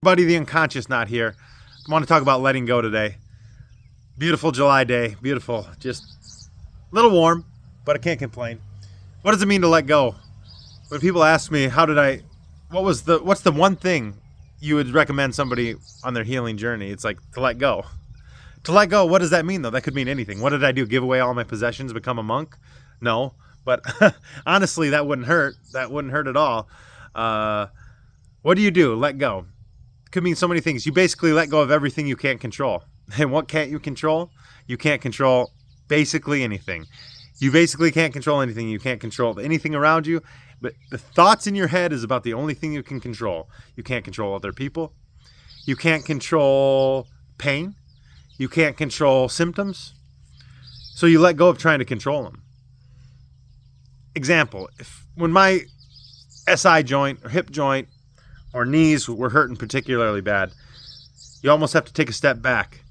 Buddy the unconscious not here. I want to talk about letting go today. Beautiful July day. Beautiful. Just a little warm, but I can't complain. What does it mean to let go? When people ask me, what's the one thing you would recommend somebody on their healing journey? It's like to let go. To let go, what does that mean though? That could mean anything. What did I do? Give away all my possessions, become a monk? No, but honestly, that wouldn't hurt. That wouldn't hurt at all. What do you do? Let go. Could mean so many things. You basically let go of everything you can't control. And what can't you control? You can't control basically anything. You basically can't control anything. You can't control anything around you. But the thoughts in your head is about the only thing you can control. You can't control other people. You can't control pain. You can't control symptoms. So you let go of trying to control them. Example, when my SI joint or hip joint or knees were hurting particularly bad, you almost have to take a step back.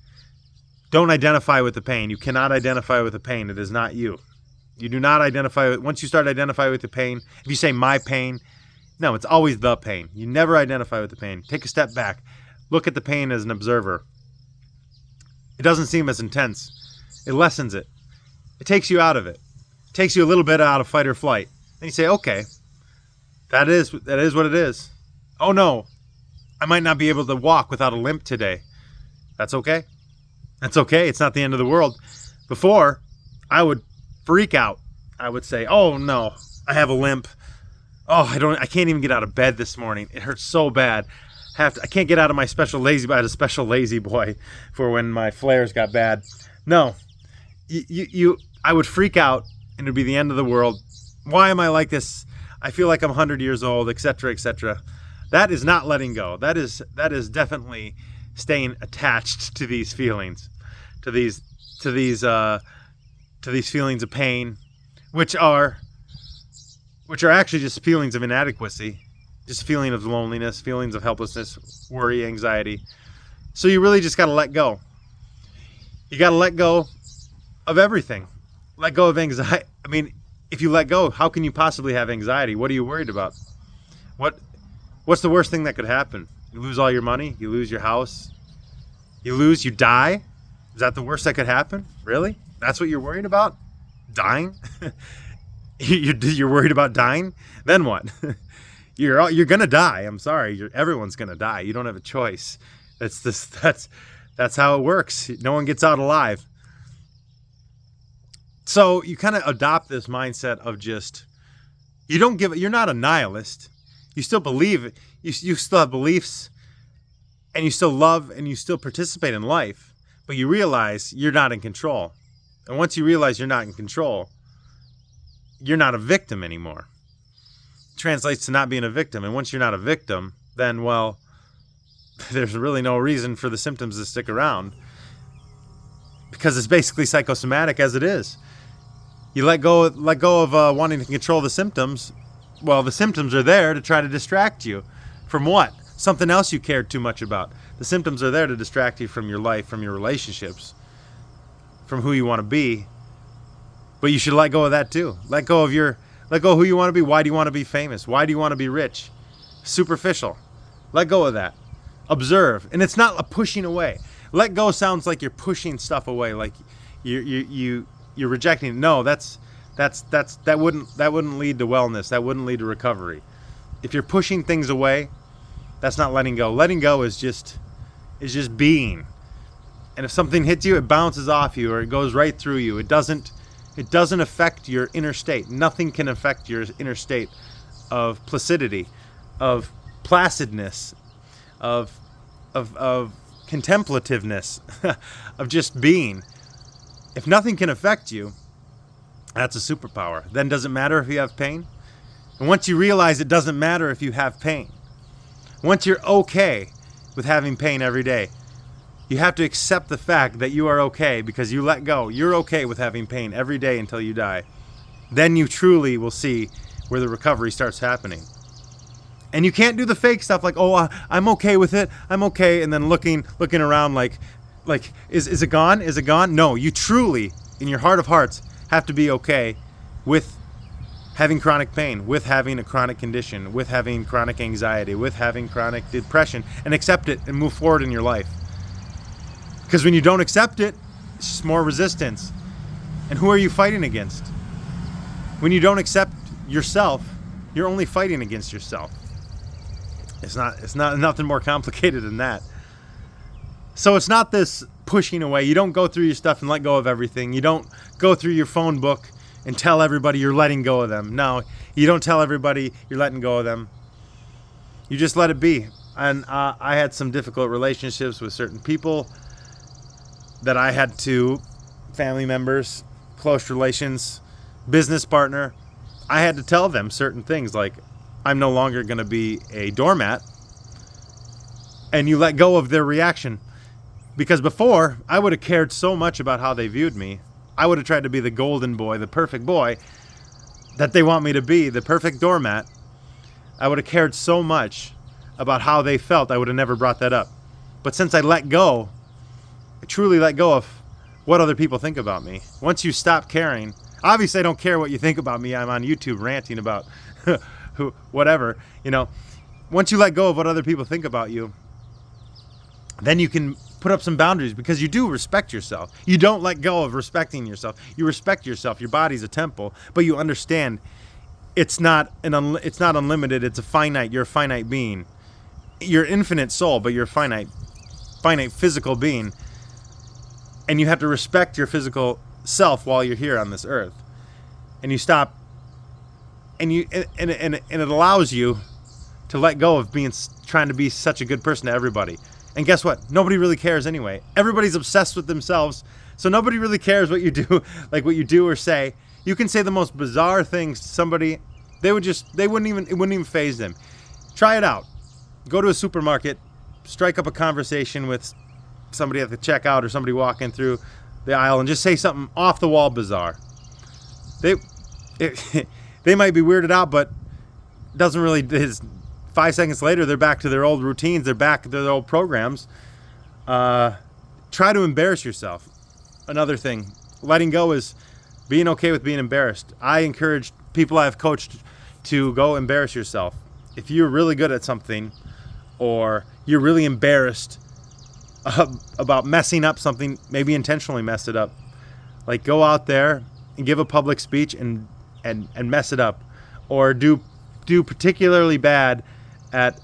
Don't identify with the pain. You cannot identify with the pain. It is not you. You do not identify with, once you start identifying with the pain, if you say my pain, no, it's always the pain. You never identify with the pain. Take a step back. Look at the pain as an observer. It doesn't seem as intense. It lessens it. It takes you out of it. It takes you a little bit out of fight or flight. Then you say, okay, that is what it is. Oh no, I might not be able to walk without a limp today. That's okay. That's okay. It's not the end of the world. Before, I would freak out. I would say, oh no, I have a limp. Oh, I can't even get out of bed this morning. It hurts so bad. I can't get out of my special lazy boy. I had a special lazy boy for when my flares got bad. No, I would freak out and it would be the end of the world. Why am I like this? I feel like I'm 100 years old, etc., etc. That is not letting go. That is definitely staying attached to these feelings, to these feelings of pain, which are actually just feelings of inadequacy, just feeling of loneliness, feelings of helplessness, worry, anxiety. So you really just got to let go. You got to let go of everything. Let go of anxiety. I mean, if you let go, how can you possibly have anxiety? What are you worried about? What's the worst thing that could happen? You lose all your money? You lose your house? You die? Is that the worst that could happen? Really? That's what you're worried about? Dying? You're worried about dying? Then what? You're gonna die. I'm sorry. Everyone's gonna die. You don't have a choice. That's how it works. No one gets out alive. So you kind of adopt this mindset of just, you're not a nihilist. You still believe, you still have beliefs, and you still love, and you still participate in life, but you realize you're not in control. And once you realize you're not in control, you're not a victim anymore. It translates to not being a victim. And once you're not a victim, then, well, there's really no reason for the symptoms to stick around, because it's basically psychosomatic as it is. You let go of wanting to control the symptoms. Well, the symptoms are there to try to distract you from what? Something else you cared too much about. The symptoms are there to distract you from your life, from your relationships, from who you want to be. But you should let go of that too. Let go of who you want to be. Why do you want to be famous? Why do you want to be rich? Superficial. Let go of that. Observe. And it's not a pushing away. Let go sounds like you're pushing stuff away, like you're rejecting it. No, that wouldn't lead to wellness. That wouldn't lead to recovery. If you're pushing things away, that's not letting go. Letting go is just being. And if something hits you, it bounces off you or it goes right through you. It doesn't affect your inner state. Nothing can affect your inner state of placidity, of placidness, of contemplativeness, of just being. If nothing can affect you, that's a superpower. Then does it matter if you have pain? And once you realize it doesn't matter if you have pain, once you're okay with having pain every day, you have to accept the fact that you are okay because you let go. You're okay with having pain every day until you die. Then you truly will see where the recovery starts happening. And you can't do the fake stuff like, oh, I'm okay with it. I'm okay. And then looking around like, is it gone? Is it gone? No, you truly, in your heart of hearts, have to be okay with having chronic pain, with having a chronic condition, with having chronic anxiety, with having chronic depression, and accept it and move forward in your life. Because when you don't accept it, it's just more resistance. And who are you fighting against? When you don't accept yourself, you're only fighting against yourself. It's not nothing more complicated than that. So it's not this pushing away. You don't go through your stuff and let go of everything. You don't go through your phone book and tell everybody you're letting go of them. No, you don't tell everybody you're letting go of them. You just let it be. And I had some difficult relationships with certain people that I had to, family members, close relations, business partner. I had to tell them certain things like, I'm no longer going to be a doormat. And you let go of their reaction. Because before, I would have cared so much about how they viewed me. I would have tried to be the golden boy, the perfect boy that they want me to be, the perfect doormat. I would have cared so much about how they felt, I would have never brought that up. But since I let go, I truly let go of what other people think about me. Once you stop caring, obviously I don't care what you think about me. I'm on YouTube ranting about whatever, Once you let go of what other people think about you, then you can put up some boundaries, because you do respect yourself. You don't let go of respecting yourself. You respect yourself. Your body's a temple, but you understand it's not unlimited. It's a finite. You're a finite being. You're infinite soul, but you're a finite physical being. And you have to respect your physical self while you're here on this earth. And you stop, and it allows you to let go of trying to be such a good person to everybody. And guess what? Nobody really cares anyway. Everybody's obsessed with themselves, so nobody really cares what you do, like what you do or say. You can say the most bizarre things to somebody, it wouldn't even faze them. Try it out. Go to a supermarket, strike up a conversation with somebody at the checkout or somebody walking through the aisle, and just say something off the wall bizarre. They might be weirded out, but doesn't really. 5 seconds later, they're back to their old routines. They're back to their old programs. Try to embarrass yourself. Another thing, letting go is being okay with being embarrassed. I encourage people I've coached to go embarrass yourself. If you're really good at something, or you're really embarrassed about messing up something, maybe intentionally mess it up, like go out there and give a public speech and mess it up, or do particularly bad at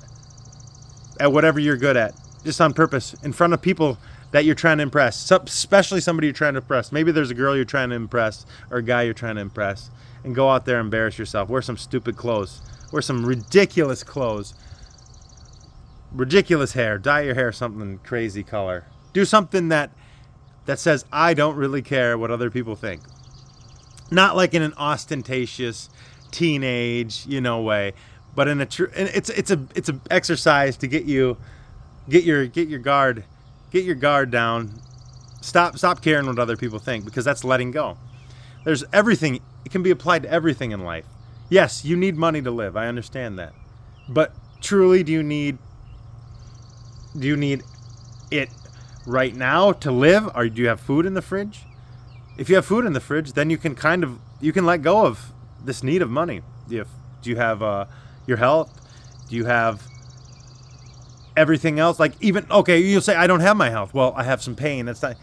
whatever you're good at, just on purpose, in front of people that you're trying to impress, especially somebody you're trying to impress. Maybe there's a girl you're trying to impress or a guy you're trying to impress, and go out there and embarrass yourself. Wear some stupid clothes. Wear some ridiculous clothes. Ridiculous hair. Dye your hair something crazy color. Do something that says, I don't really care what other people think. Not like in an ostentatious teenage, way, but in it's a exercise to get your guard down. Stop caring what other people think, because that's letting go. There's everything. It can be applied to everything in life. Yes, you need money to live. I understand that, but truly, do you need it right now to live, or do you have food in the fridge? If you have food in the fridge, then you can let go of this need of money. Do you have your health? Do you have everything else? Like, even, okay, you'll say, I don't have my health. Well, I have some pain. That's not.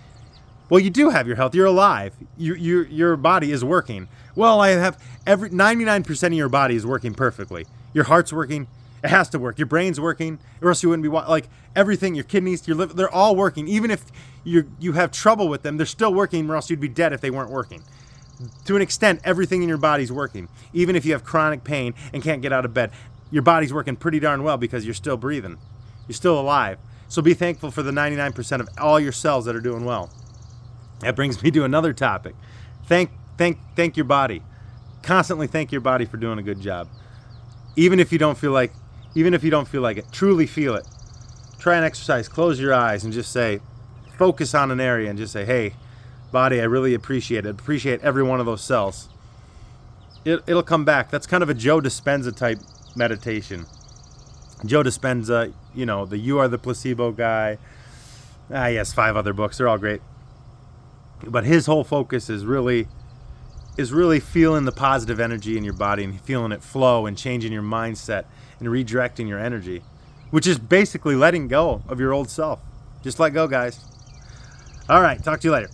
Well, you do have your health. You're alive. Your body is working. Well, I have 99% of your body is working perfectly. Your heart's working. It has to work. Your brain's working, or else you wouldn't be like everything. Your kidneys, your liver, they're all working. Even if you have trouble with them, they're still working, or else you'd be dead if they weren't working. To an extent, everything in your body's working. Even if you have chronic pain and can't get out of bed, your body's working pretty darn well, because you're still breathing. You're still alive. So be thankful for the 99% of all your cells that are doing well. That brings me to another topic. Thank your body. Constantly thank your body for doing a good job. Even if you don't feel like it, truly feel it. Try an exercise. Close your eyes and just focus on an area and just say, hey, body, I really appreciate it. Appreciate every one of those cells. It'll come back. That's kind of a Joe Dispenza type meditation. Joe Dispenza, the You Are the Placebo guy. He has 5 other books. They're all great. But his whole focus is really is really feeling the positive energy in your body and feeling it flow and changing your mindset and redirecting your energy, which is basically letting go of your old self. Just let go, guys. All right, talk to you later.